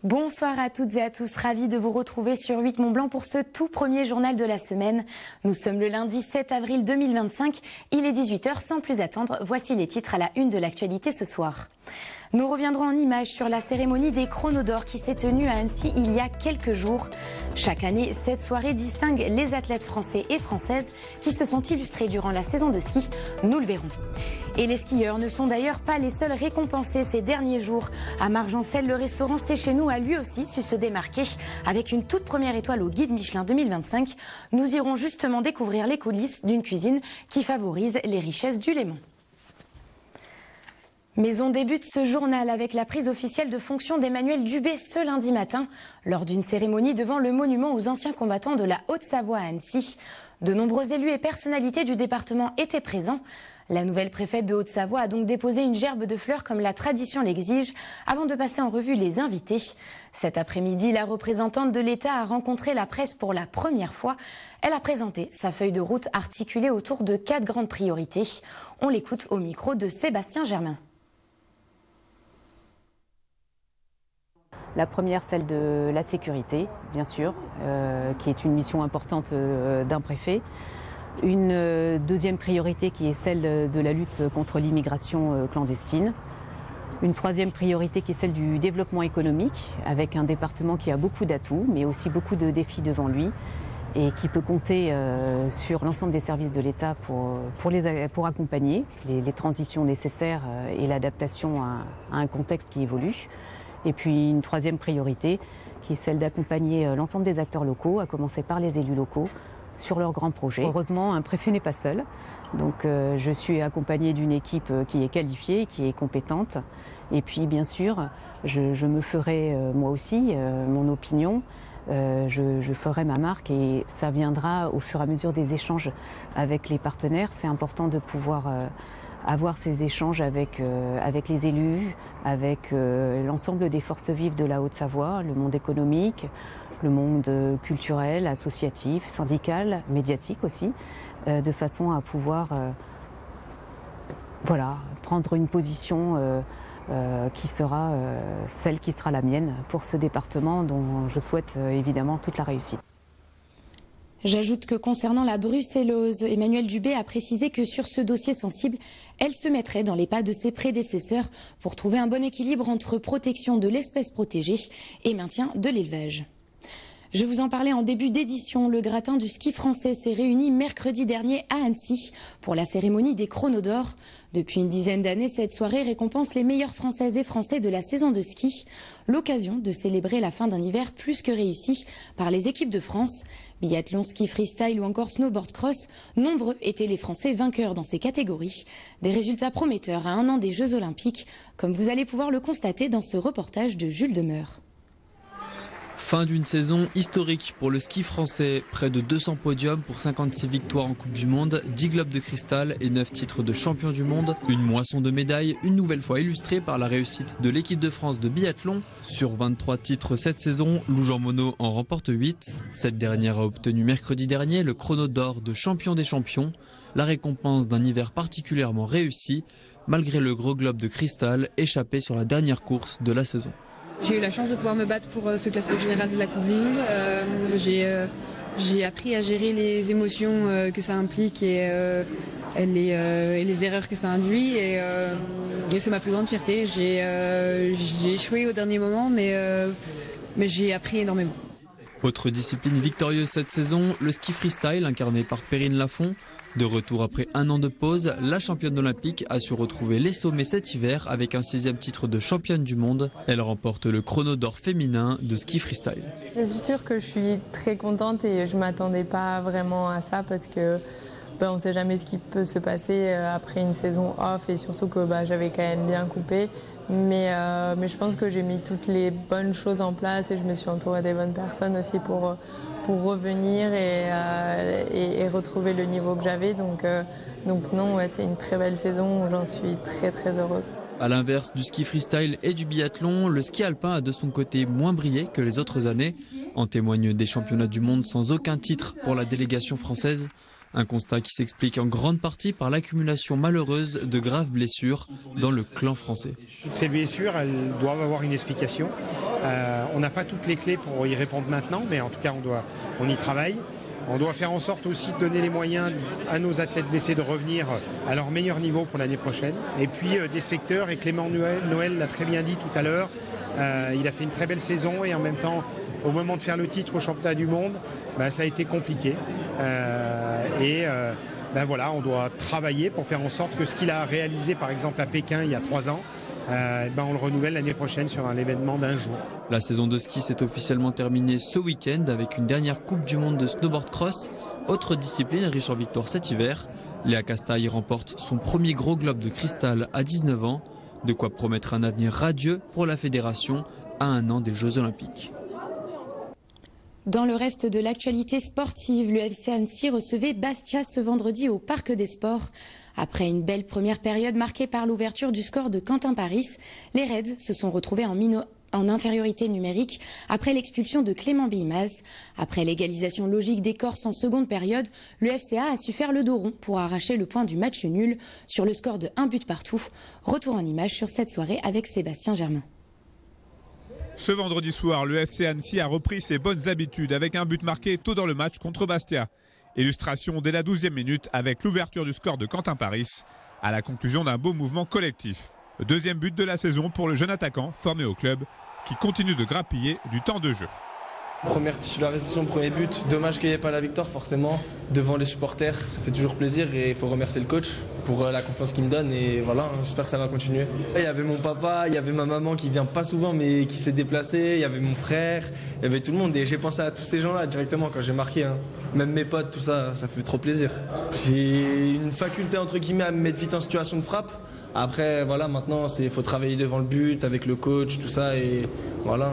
Bonsoir à toutes et à tous, ravis de vous retrouver sur 8 Mont Blanc pour ce tout premier journal de la semaine. Nous sommes le lundi 7 avril 2025, il est 18h, sans plus attendre, voici les titres à la une de l'actualité ce soir. Nous reviendrons en images sur la cérémonie des Chronos d'Or qui s'est tenue à Annecy il y a quelques jours. Chaque année, cette soirée distingue les athlètes français et françaises qui se sont illustrés durant la saison de ski, nous le verrons. Et les skieurs ne sont d'ailleurs pas les seuls récompensés ces derniers jours. À Margencel, le restaurant C'est Chez Nous a lui aussi su se démarquer avec une toute première étoile au guide Michelin 2025. Nous irons justement découvrir les coulisses d'une cuisine qui favorise les richesses du Léman. Mais on débute ce journal avec la prise officielle de fonction d'Emmanuel Dubé ce lundi matin, lors d'une cérémonie devant le monument aux anciens combattants de la Haute-Savoie à Annecy. De nombreux élus et personnalités du département étaient présents. La nouvelle préfète de Haute-Savoie a donc déposé une gerbe de fleurs comme la tradition l'exige, avant de passer en revue les invités. Cet après-midi, la représentante de l'État a rencontré la presse pour la première fois. Elle a présenté sa feuille de route articulée autour de 4 grandes priorités. On l'écoute au micro de Sébastien Germain. La première, celle de la sécurité, bien sûr, qui est une mission importante d'un préfet. Une deuxième priorité qui est celle de la lutte contre l'immigration clandestine. Une troisième priorité qui est celle du développement économique, avec un département qui a beaucoup d'atouts, mais aussi beaucoup de défis devant lui, et qui peut compter sur l'ensemble des services de l'État pour accompagner les transitions nécessaires et l'adaptation à un contexte qui évolue. Et puis une troisième priorité qui est celle d'accompagner l'ensemble des acteurs locaux, à commencer par les élus locaux, sur leurs grands projets. Heureusement, un préfet n'est pas seul. Donc je suis accompagnée d'une équipe qui est qualifiée, qui est compétente. Et puis bien sûr, je me ferai moi aussi mon opinion. Je ferai ma marque et ça viendra au fur et à mesure des échanges avec les partenaires. C'est important de pouvoir avoir ces échanges avec les élus, avec l'ensemble des forces vives de la Haute-Savoie, le monde économique, le monde culturel, associatif, syndical, médiatique aussi, de façon à pouvoir prendre une position qui sera celle qui sera la mienne pour ce département dont je souhaite évidemment toute la réussite. J'ajoute que concernant la brucellose, Emmanuel Dubé a précisé que sur ce dossier sensible, elle se mettrait dans les pas de ses prédécesseurs pour trouver un bon équilibre entre protection de l'espèce protégée et maintien de l'élevage. Je vous en parlais en début d'édition, le gratin du ski français s'est réuni mercredi dernier à Annecy pour la cérémonie des Chronos d'Or. Depuis une dizaine d'années, cette soirée récompense les meilleures Françaises et Français de la saison de ski. L'occasion de célébrer la fin d'un hiver plus que réussi par les équipes de France. Biathlon, ski freestyle ou encore snowboard cross, nombreux étaient les Français vainqueurs dans ces catégories. Des résultats prometteurs à un an des Jeux Olympiques, comme vous allez pouvoir le constater dans ce reportage de Jules Demeur. Fin d'une saison historique pour le ski français. Près de 200 podiums pour 56 victoires en Coupe du Monde, 10 globes de cristal et 9 titres de champion du monde. Une moisson de médailles, une nouvelle fois illustrée par la réussite de l'équipe de France de biathlon. Sur 23 titres cette saison, Lou Jean Monod en remporte 8. Cette dernière a obtenu mercredi dernier le Chrono d'Or de champion des champions, la récompense d'un hiver particulièrement réussi, malgré le gros globe de cristal échappé sur la dernière course de la saison. J'ai eu la chance de pouvoir me battre pour ce classement général de la Coupe du Monde. J'ai appris à gérer les émotions que ça implique et les erreurs que ça induit. Et c'est ma plus grande fierté. J'ai échoué au dernier moment, mais j'ai appris énormément. Autre discipline victorieuse cette saison, le ski freestyle incarné par Perrine Lafont. De retour après un an de pause, la championne olympique a su retrouver les sommets cet hiver avec un 6e titre de championne du monde. Elle remporte le Chrono d'Or féminin de ski freestyle. C'est sûr que je suis très contente et je ne m'attendais pas vraiment à ça parce que on ne sait jamais ce qui peut se passer après une saison off et surtout que j'avais quand même bien coupé. Mais je pense que j'ai mis toutes les bonnes choses en place et je me suis entourée des bonnes personnes aussi pour revenir et retrouver le niveau que j'avais. Donc non, c'est une très belle saison où j'en suis très très heureuse. A l'inverse du ski freestyle et du biathlon, le ski alpin a de son côté moins brillé que les autres années. En témoignent des championnats du monde sans aucun titre pour la délégation française. Un constat qui s'explique en grande partie par l'accumulation malheureuse de graves blessures dans le clan français. Ces blessures, elles doivent avoir une explication. On n'a pas toutes les clés pour y répondre maintenant, mais en tout cas on y travaille. On doit faire en sorte aussi de donner les moyens à nos athlètes blessés de revenir à leur meilleur niveau pour l'année prochaine. Et puis des secteurs, et Clément Noël l'a très bien dit tout à l'heure, il a fait une très belle saison et en même temps, au moment de faire le titre au championnat du monde, ça a été compliqué. Voilà, on doit travailler pour faire en sorte que ce qu'il a réalisé par exemple à Pékin il y a 3 ans, on le renouvelle l'année prochaine sur un événement d'1 jour. La saison de ski s'est officiellement terminée ce week-end avec une dernière Coupe du Monde de snowboard cross. Autre discipline riche en victoires cet hiver. Léa Castaille remporte son premier gros globe de cristal à 19 ans. De quoi promettre un avenir radieux pour la fédération à 1 an des Jeux Olympiques. Dans le reste de l'actualité sportive, le FC Annecy recevait Bastia ce vendredi au Parc des Sports. Après une belle première période marquée par l'ouverture du score de Quentin Paris, les Reds se sont retrouvés en infériorité numérique après l'expulsion de Clément Bilmaz. Après l'égalisation logique des Corses en seconde période, le FCA a su faire le dos rond pour arracher le point du match nul sur le score de 1 but partout. Retour en image sur cette soirée avec Sébastien Germain. Ce vendredi soir, le FC Annecy a repris ses bonnes habitudes avec un but marqué tôt dans le match contre Bastia. Illustration dès la 12e minute avec l'ouverture du score de Quentin Paris à la conclusion d'un beau mouvement collectif. Deuxième but de la saison pour le jeune attaquant formé au club qui continue de grappiller du temps de jeu. Première titularisation, premier but, dommage qu'il n'y ait pas la victoire forcément devant les supporters, ça fait toujours plaisir et il faut remercier le coach pour la confiance qu'il me donne et voilà, j'espère que ça va continuer. Il y avait mon papa, il y avait ma maman qui vient pas souvent mais qui s'est déplacée, il y avait mon frère, il y avait tout le monde et j'ai pensé à tous ces gens-là directement quand j'ai marqué, même mes potes, tout ça, ça fait trop plaisir. J'ai une faculté entre guillemets à me mettre vite en situation de frappe. Après, voilà, maintenant, il faut travailler devant le but, avec le coach, tout ça. Et voilà,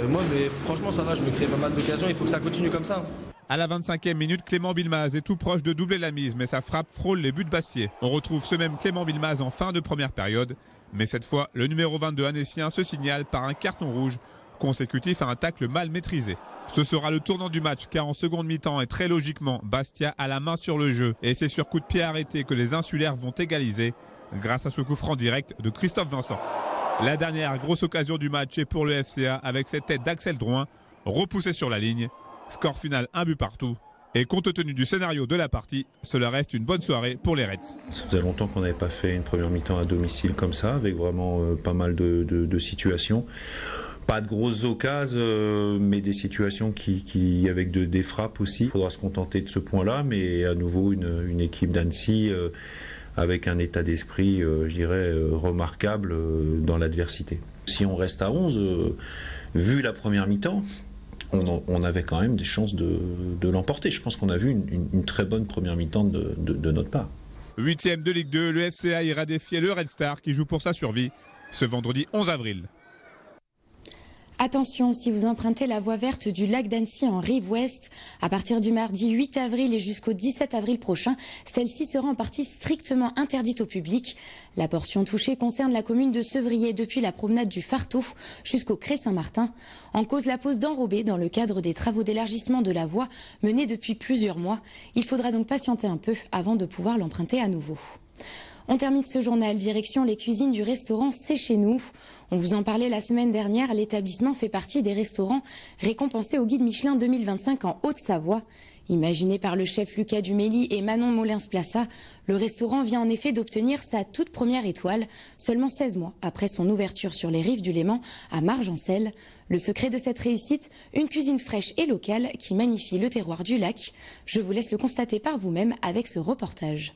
moi, mais franchement, ça va, je me crée pas mal d'occasions. Il faut que ça continue comme ça. À la 25e minute, Clément Bilmaz est tout proche de doubler la mise, mais sa frappe frôle les buts bastiais. On retrouve ce même Clément Bilmaz en fin de première période. Mais cette fois, le numéro 22 annécien se signale par un carton rouge consécutif à un tacle mal maîtrisé. Ce sera le tournant du match car en seconde mi-temps et très logiquement, Bastia a la main sur le jeu. Et c'est sur coup de pied arrêté que les insulaires vont égaliser grâce à ce coup franc direct de Christophe Vincent. La dernière grosse occasion du match est pour le FCA avec cette tête d'Axel Drouin repoussée sur la ligne. Score final 1 but partout. Et compte tenu du scénario de la partie, cela reste une bonne soirée pour les Reds. Ça faisait longtemps qu'on n'avait pas fait une première mi-temps à domicile comme ça, avec vraiment pas mal de situations. Pas de grosses occasions, mais des situations qui avec des frappes aussi. Il faudra se contenter de ce point-là, mais à nouveau une équipe d'Annecy avec un état d'esprit, je dirais, remarquable dans l'adversité. Si on reste à 11, vu la première mi-temps, on avait quand même des chances de l'emporter. Je pense qu'on a vu une très bonne première mi-temps de notre part. 8e de Ligue 2, le FCA ira défier le Red Star qui joue pour sa survie ce vendredi 11 avril. Attention, si vous empruntez la voie verte du lac d'Annecy en rive ouest, à partir du mardi 8 avril et jusqu'au 17 avril prochain, celle-ci sera en partie strictement interdite au public. La portion touchée concerne la commune de Sevrier depuis la promenade du Farteau jusqu'au Cré Saint-Martin. En cause la pose d'enrobés dans le cadre des travaux d'élargissement de la voie menés depuis plusieurs mois. Il faudra donc patienter un peu avant de pouvoir l'emprunter à nouveau. On termine ce journal, direction les cuisines du restaurant C'est Chez Nous. On vous en parlait la semaine dernière, l'établissement fait partie des restaurants récompensés au guide Michelin 2025 en Haute-Savoie. Imaginé par le chef Lucas Dumély et Manon Molins-Plassa, le restaurant vient en effet d'obtenir sa toute première étoile, seulement 16 mois après son ouverture sur les rives du Léman à Margencel. Le secret de cette réussite, une cuisine fraîche et locale qui magnifie le terroir du lac. Je vous laisse le constater par vous-même avec ce reportage.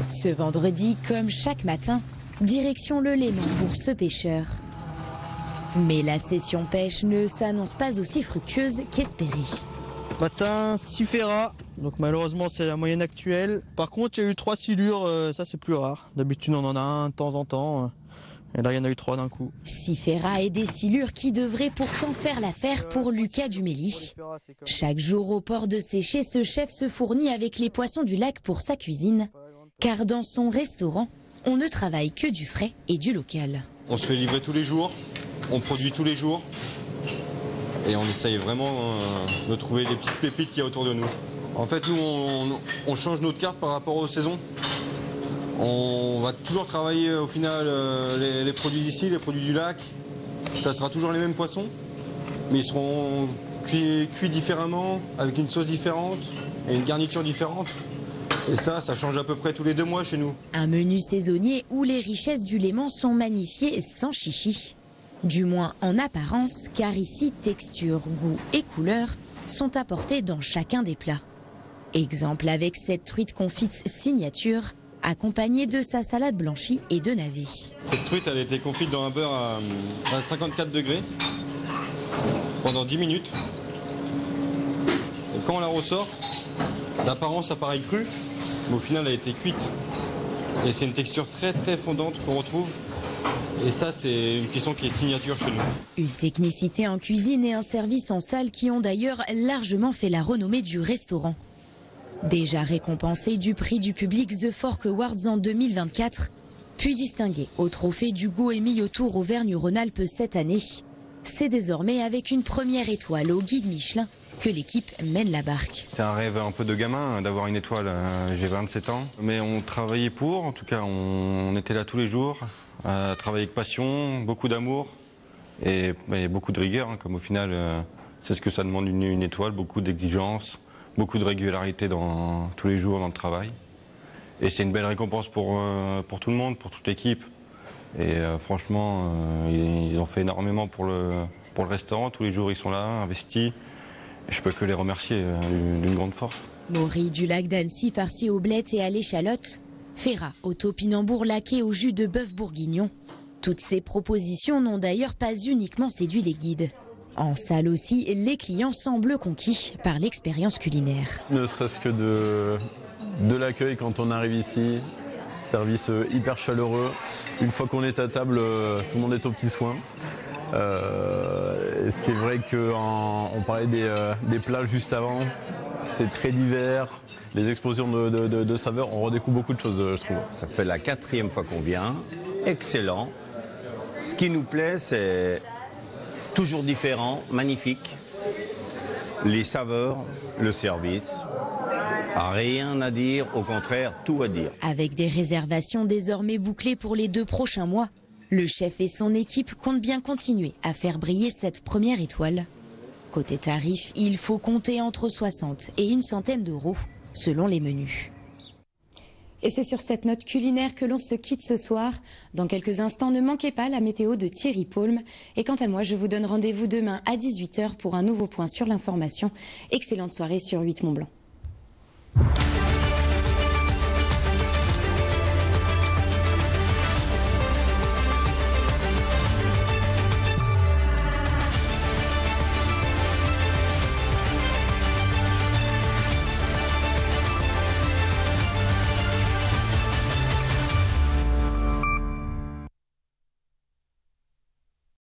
Ce vendredi, comme chaque matin, direction le Léman pour ce pêcheur. Mais la session pêche ne s'annonce pas aussi fructueuse qu'espéré. Matin, 6 ferras, donc malheureusement c'est la moyenne actuelle. Par contre, il y a eu 3 silures, ça c'est plus rare. D'habitude on en a un de temps en temps, et là il y en a eu 3 d'un coup. 6 ferras et des silures qui devraient pourtant faire l'affaire pour Lucas Dumély. Chaque jour au port de Séché, ce chef se fournit avec les poissons du lac pour sa cuisine. Car dans son restaurant, on ne travaille que du frais et du local. On se fait livrer tous les jours, on produit tous les jours et on essaye vraiment de trouver les petites pépites qu'il y a autour de nous. En fait, nous, on change notre carte par rapport aux saisons. On va toujours travailler au final les produits d'ici, les produits du lac. ça sera toujours les mêmes poissons, mais ils seront cuits différemment, avec une sauce différente et une garniture différente. Et ça change à peu près tous les 2 mois chez nous. Un menu saisonnier où les richesses du Léman sont magnifiées sans chichi. Du moins en apparence, car ici, texture, goût et couleur sont apportés dans chacun des plats. Exemple avec cette truite confite signature, accompagnée de sa salade blanchie et de navets. Cette truite, elle a été confite dans un beurre à 54 degrés pendant 10 minutes. Et quand on la ressort, d'apparence, ça paraît cru, mais au final, elle a été cuite. Et c'est une texture très très fondante qu'on retrouve. Et ça, c'est une cuisson qui est signature chez nous. Une technicité en cuisine et un service en salle qui ont d'ailleurs largement fait la renommée du restaurant. Déjà récompensé du prix du public The Fork Awards en 2024, puis distingué au trophée du goût émis autour Auvergne-Rhône-Alpes cette année. C'est désormais avec une première étoile au guide Michelin que l'équipe mène la barque. C'est un rêve un peu de gamin d'avoir une étoile. J'ai 27 ans, mais on travaillait pour. En tout cas, on était là tous les jours, à travailler avec passion, beaucoup d'amour et beaucoup de rigueur. Comme au final, c'est ce que ça demande une étoile, beaucoup d'exigences, beaucoup de régularité tous les jours dans le travail. Et c'est une belle récompense pour tout le monde, pour toute l'équipe. Et franchement, ils ont fait énormément pour le restaurant. Tous les jours, ils sont là, investis. Et je peux que les remercier d'une grande force. Maury du lac d'Annecy farci aux blettes et à l'échalote. Ferrat au topinambour laqué au jus de bœuf bourguignon. Toutes ces propositions n'ont d'ailleurs pas uniquement séduit les guides. En salle aussi, les clients semblent conquis par l'expérience culinaire. Ne serait-ce que de l'accueil quand on arrive ici. Service hyper chaleureux. Une fois qu'on est à table, tout le monde est aux petits soins. C'est vrai qu'on parlait des plats juste avant. C'est très divers. Les explosions de saveurs, on redécouvre beaucoup de choses, je trouve. Ça fait la 4e fois qu'on vient. Excellent. Ce qui nous plaît, c'est toujours différent, magnifique. Les saveurs, le service. Rien à dire, au contraire, tout à dire. Avec des réservations désormais bouclées pour les 2 prochains mois, le chef et son équipe comptent bien continuer à faire briller cette première étoile. Côté tarif, il faut compter entre 60 et une centaine d'euros, selon les menus. Et c'est sur cette note culinaire que l'on se quitte ce soir. Dans quelques instants, ne manquez pas la météo de Thierry Paulme. Et quant à moi, je vous donne rendez-vous demain à 18 h pour un nouveau point sur l'information. Excellente soirée sur 8 Mont Blanc.